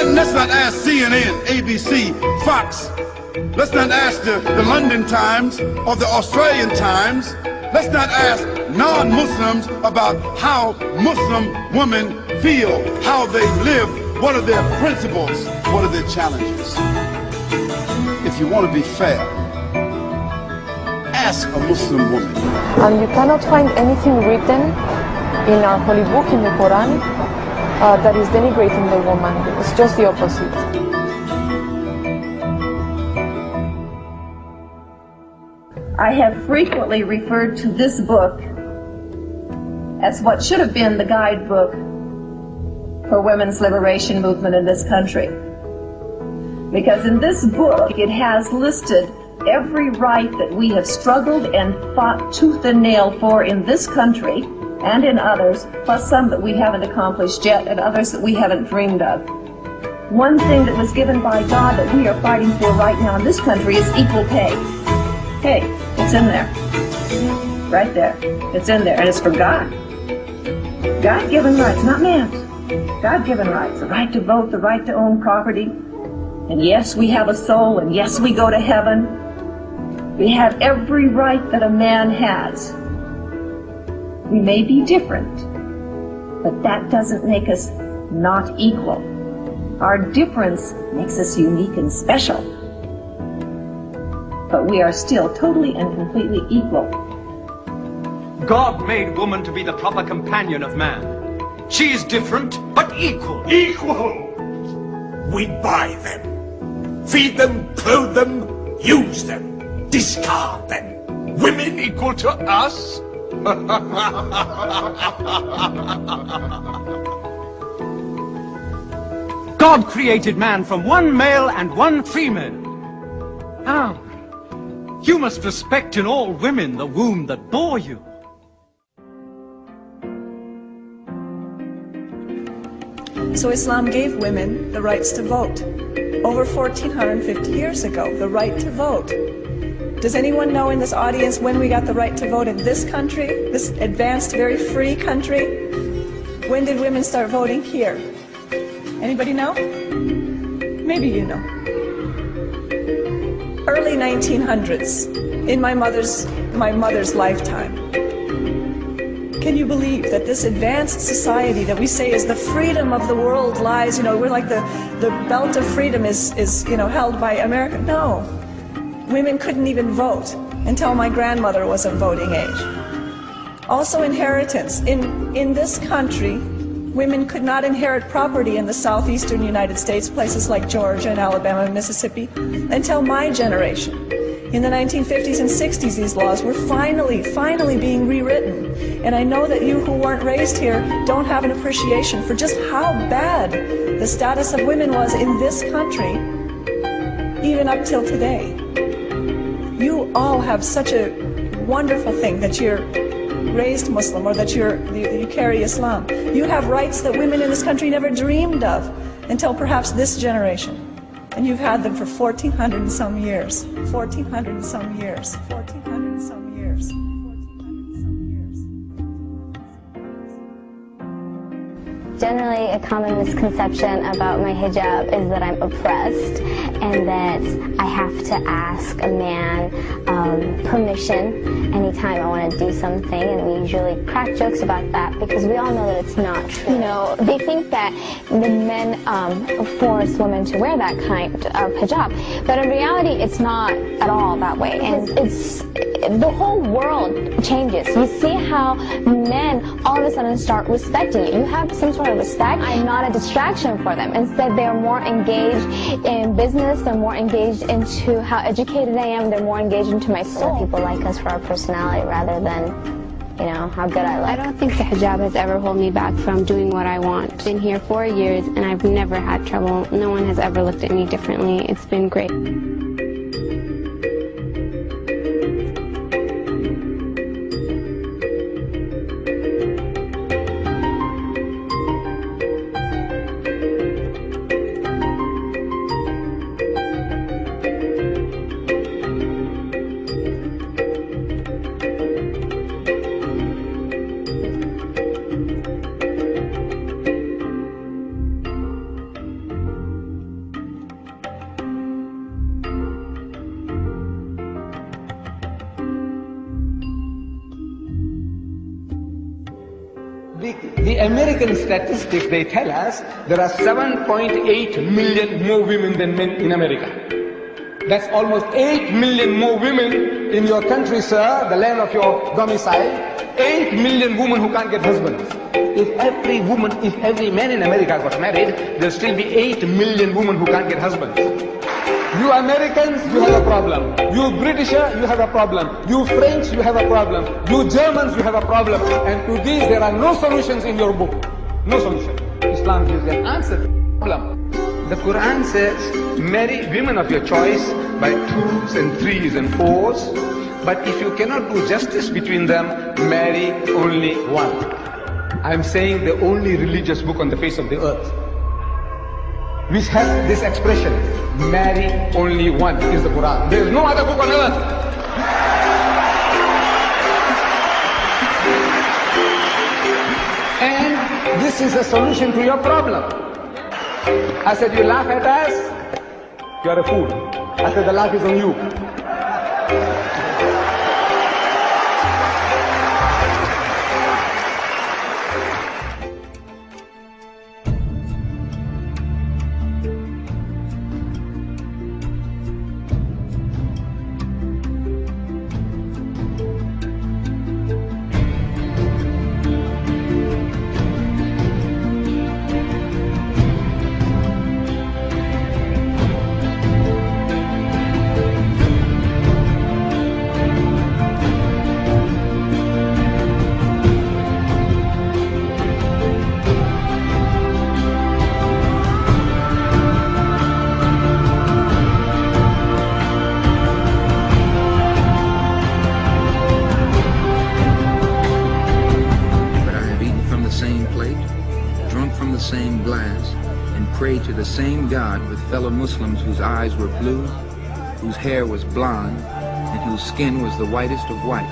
Let's not ask CNN, ABC, Fox. Let's not ask the London Times or the Australian Times. Let's not ask non-Muslims about how Muslim women feel, how they live, what are their principles, what are their challenges. If you want to be fair, ask a Muslim woman. And you cannot find anything written in our holy book, in the Quran, that is denigrating the woman. It's just the opposite. I have frequently referred to this book as what should have been the guidebook for women's liberation movement in this country. Because in this book, it has listed every right that we have struggled and fought tooth and nail for in this country and in others, plus some that we haven't accomplished yet and others that we haven't dreamed of. One thing that was given by God that we are fighting for right now in this country is equal pay. Hey, it's in there. Right there. It's in there, and it's for God. God-given rights, not man's. God-given rights. The right to vote, the right to own property. And yes, we have a soul, and yes, we go to heaven. We have every right that a man has. We may be different, but that doesn't make us not equal. Our difference makes us unique and special. But we are still totally and completely equal. God made woman to be the proper companion of man. She is different, but equal. Equal! We buy them, feed them, clothe them, use them, discard them. Women equal to us? God created man from one male and one female. How? You must respect in all women the womb that bore you. So Islam gave women the rights to vote. Over 1450 years ago, the right to vote. Does anyone know in this audience when we got the right to vote in this country, this advanced, very free country? When did women start voting here? Anybody know? Maybe you know. Early 1900s, in my mother's lifetime. Can you believe that this advanced society that we say is the freedom of the world lies, we're like the belt of freedom is held by America? No. Women couldn't even vote until my grandmother was of voting age. Also inheritance. In this country, women could not inherit property in the southeastern United States, places like Georgia and Alabama and Mississippi, until my generation. In the 1950s and 60s, these laws were finally being rewritten. And I know that you who weren't raised here don't have an appreciation for just how bad the status of women was in this country, even up till today. You all have such a wonderful thing that you're raised Muslim or that you carry Islam. You have rights that women in this country never dreamed of until perhaps this generation. And you've had them for 1,400 and some years. 1,400 and some years. 1,400 and some years. Generally, a common misconception about my hijab is that I'm oppressed and that I have to ask a man permission anytime I want to do something, and we usually crack jokes about that because we all know that it's not true. They think that the men force women to wear that kind of hijab, but in reality, it's not at all that way, and the whole world changes. You see how men all of a sudden start respecting you. You have some sort of respect. I'm not a distraction for them. Instead, they're more engaged in business. They're more engaged into how educated I am. They're more engaged into my soul. People like us for our personality rather than, how good I look. I don't think the hijab has ever held me back from doing what I want. I've been here 4 years and I've never had trouble. No one has ever looked at me differently. It's been great. The American statistics, they tell us there are 7.8 million more women than men in America. That's almost 8 million more women in your country, sir, the land of your domicile. 8 million women who can't get husbands. If every man in America got married, there'll still be 8 million women who can't get husbands. You Americans, you have a problem. You Britisher, you have a problem. You French, you have a problem. You Germans, you have a problem. And to these, there are no solutions in your book. No solution. Islam gives an answer to the problem. The Quran says, marry women of your choice by 2s and 3s and 4s. But if you cannot do justice between them, marry only one. I'm saying the only religious book on the face of the earth which has this expression, marry only one, is the Quran. There is no other book on earth. And this is a solution to your problem. I said, you laugh at us, you are a fool. I said, the laugh is on you. Same glass and prayed to the same God with fellow Muslims whose eyes were blue, whose hair was blonde, and whose skin was the whitest of white.